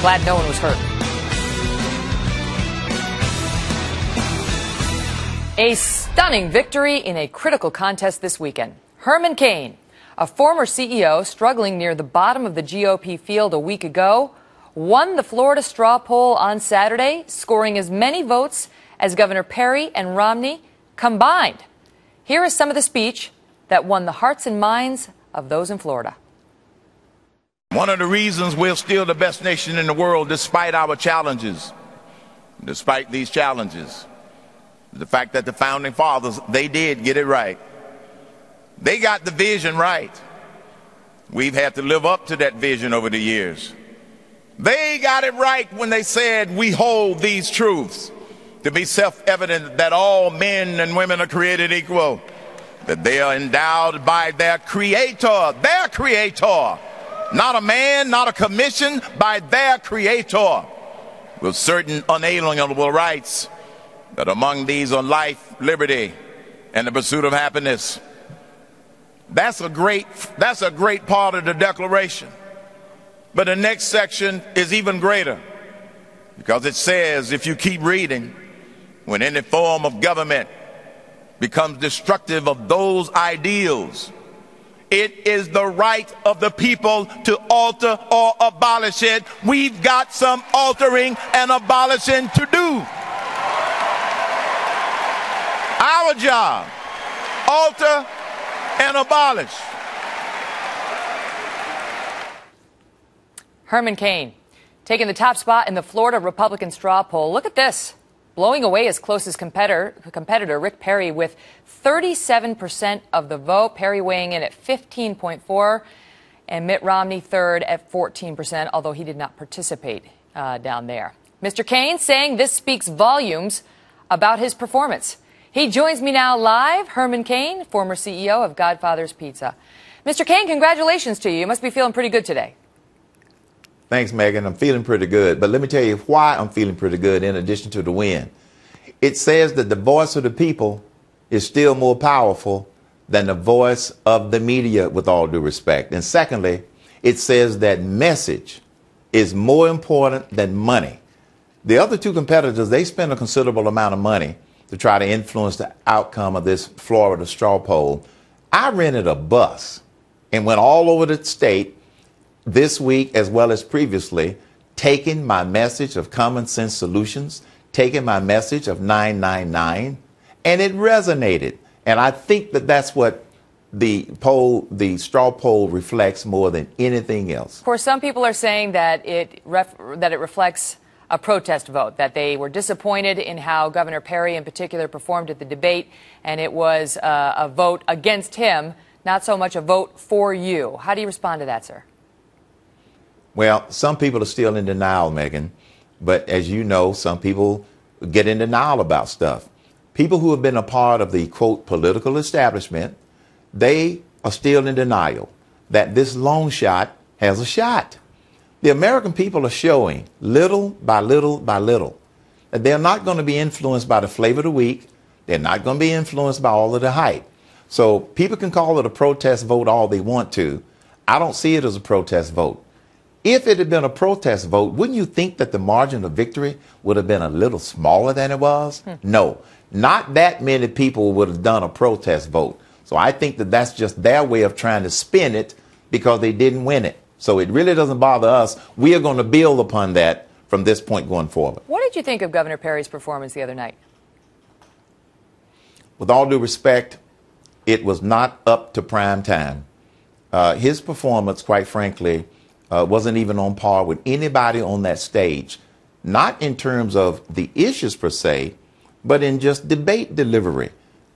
Glad no one was hurt. A stunning victory in a critical contest this weekend. Herman Cain, a former CEO struggling near the bottom of the GOP field a week ago, won the Florida straw poll on Saturday, scoring as many votes as Governor Perry and Romney combined. Here is some of the speech that won the hearts and minds of those in Florida. One of the reasons we're still the best nation in the world, despite our challenges, despite these challenges, the fact that the founding fathers, they did get it right. They got the vision right. We've had to live up to that vision over the years. They got it right when they said we hold these truths to be self-evident, that all men and women are created equal, that they are endowed by their creator, not a man, not a commission, by their creator, with certain unalienable rights. That among these are life, liberty, and the pursuit of happiness. That's a great part of the Declaration. But the next section is even greater, because it says, if you keep reading, when any form of government becomes destructive of those ideals, it is the right of the people to alter or abolish it. We've got some altering and abolishing to do. Our job, alter and abolish. Herman Cain taking the top spot in the Florida Republican straw poll. Look at this, blowing away his closest competitor, Rick Perry, with 37% of the vote. Perry weighing in at 15.4%, and Mitt Romney third at 14%, although he did not participate down there. Mr. Cain saying this speaks volumes about his performance. He joins me now live. Herman Cain, former CEO of Godfather's Pizza. Mr. Cain, congratulations to you. You must be feeling pretty good today. Thanks, Megan. I'm feeling pretty good. But let me tell you why I'm feeling pretty good in addition to the win. It says that the voice of the people is still more powerful than the voice of the media, with all due respect. And secondly, it says that message is more important than money. The other two competitors, they spend a considerable amount of money to try to influence the outcome of this Florida straw poll. I rented a bus and went all over the state this week as well as previously, taking my message of common sense solutions, taking my message of 999, and it resonated. And I think that that's what the straw poll reflects more than anything else. Of course, some people are saying that it reflects a protest vote, that they were disappointed in how Governor Perry in particular performed at the debate, and it was a vote against him, not so much a vote for you. How do you respond to that, sir? Well, some people are still in denial, Megan, but as you know, some people get in denial about stuff. People who have been a part of the, quote, political establishment, they are still in denial that this long shot has a shot. The American people are showing little by little by little that they're not going to be influenced by the flavor of the week. They're not going to be influenced by all of the hype. So people can call it a protest vote all they want to. I don't see it as a protest vote. If it had been a protest vote, wouldn't you think that the margin of victory would have been a little smaller than it was? No, not that many people would have done a protest vote. So I think that that's just their way of trying to spin it because they didn't win it. So it really doesn't bother us. We are going to build upon that from this point going forward. What did you think of Governor Perry's performance the other night? With all due respect, it was not up to prime time. His performance, quite frankly, wasn't even on par with anybody on that stage. Not in terms of the issues per se, but in just debate delivery.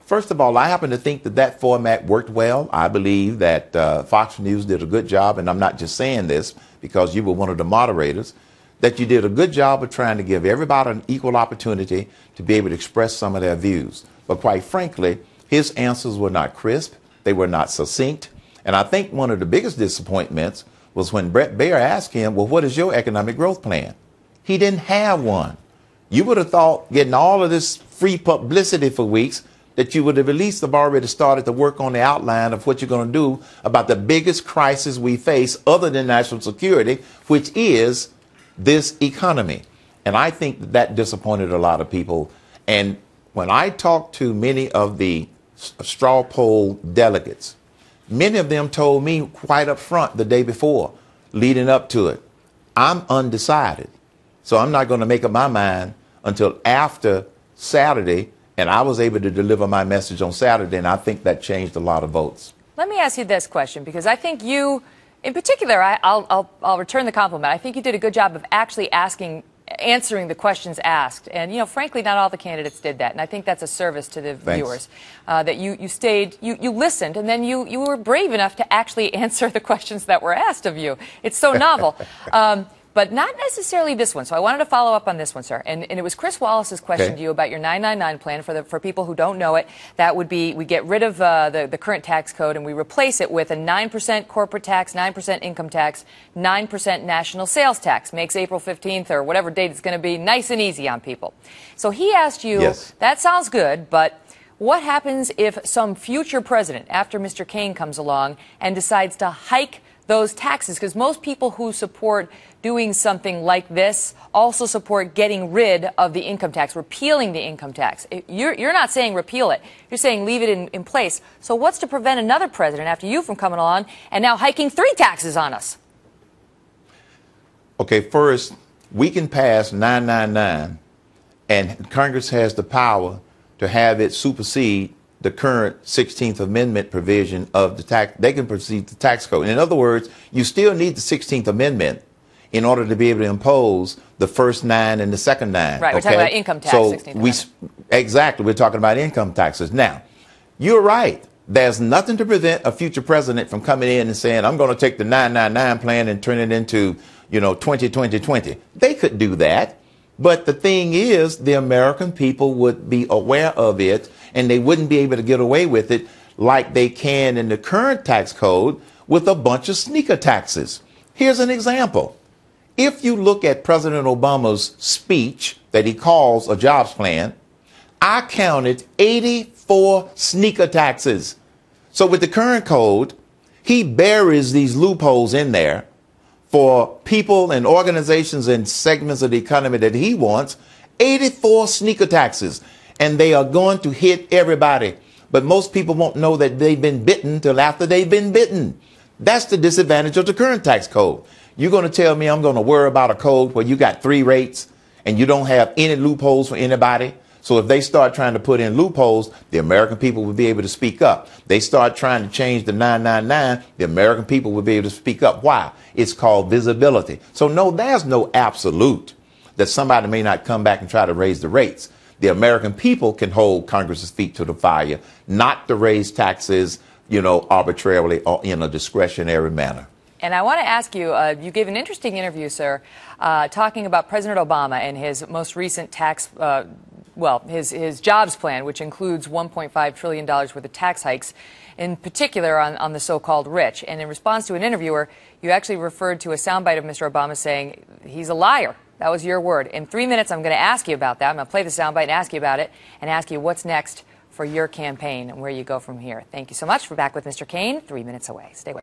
First of all, I happen to think that that format worked well. I believe that Fox News did a good job, and I'm not just saying this because you were one of the moderators, that you did a good job of trying to give everybody an equal opportunity to be able to express some of their views. But quite frankly, his answers were not crisp. They were not succinct. And I think one of the biggest disappointments was when Brett Baer asked him, well, what is your economic growth plan? He didn't have one. You would have thought, getting all of this free publicity for weeks, that you would have at least have already started to work on the outline of what you're going to do about the biggest crisis we face other than national security, which is this economy. And I think that disappointed a lot of people. And when I talked to many of the straw poll delegates, many of them told me quite up front the day before, leading up to it, I'm undecided. So I'm not going to make up my mind until after Saturday. And I was able to deliver my message on Saturday, and I think that changed a lot of votes. Let me ask you this question, because I think you, in particular, I'll return the compliment. I think you did a good job of actually answering the questions asked. And, you know, frankly, not all the candidates did that. And I think that's a service to the viewers, that you stayed, you listened, and then you were brave enough to actually answer the questions that were asked of you. It's so novel. But not necessarily this one. So I wanted to follow up on this one, sir. And it was Chris Wallace's question to you about your 999 plan. For people who don't know it, that would be we get rid of the current tax code and we replace it with a 9% corporate tax, 9% income tax, 9% national sales tax. Makes April 15th or whatever date it's going to be nice and easy on people. So he asked you, that sounds good, but what happens if some future president, after Mr. Cain comes along and decides to hike those taxes? Because most people who support doing something like this also support getting rid of the income tax, repealing the income tax. You're not saying repeal it. You're saying leave it in place. So what's to prevent another president after you from coming along and now hiking 3 taxes on us? Okay, first, we can pass 999, and Congress has the power to have it supersede the current 16th Amendment provision of the tax. They can proceed the tax code. In other words, you still need the 16th Amendment in order to be able to impose the first 9 and the second 9. Right, we're talking about income tax. So 16th exactly, we're talking about income taxes. Now, you're right. There's nothing to prevent a future president from coming in and saying, I'm going to take the 999 plan and turn it into, 2020. They could do that. But the thing is, the American people would be aware of it, and they wouldn't be able to get away with it like they can in the current tax code with a bunch of sneaker taxes. Here's an example. If you look at President Obama's speech that he calls a jobs plan, I counted 84 sneaker taxes. So with the current code, he buries these loopholes in there for people and organizations and segments of the economy that he wants. 84 sneaker taxes, and they are going to hit everybody. But most people won't know that they've been bitten till after they've been bitten. That's the disadvantage of the current tax code. You're going to tell me I'm going to worry about a code where you got 3 rates and you don't have any loopholes for anybody? So if they start trying to put in loopholes, the American people will be able to speak up. They start trying to change the 999, the American people will be able to speak up. Why? It's called visibility. So no, there's no absolute that somebody may not come back and try to raise the rates. The American people can hold Congress's feet to the fire, not to raise taxes, arbitrarily or in a discretionary manner. And I want to ask you, you gave an interesting interview, sir, talking about President Obama and his most recent tax, his jobs plan, which includes $1.5 trillion worth of tax hikes, in particular on the so-called rich. And in response to an interviewer, you actually referred to a soundbite of Mr. Obama saying he's a liar. That was your word. In 3 minutes, I'm going to ask you about that. I'm going to play the soundbite and ask you about it and ask you what's next for your campaign and where you go from here. Thank you so much. We're back with Mr. Cain 3 minutes away. Stay with us.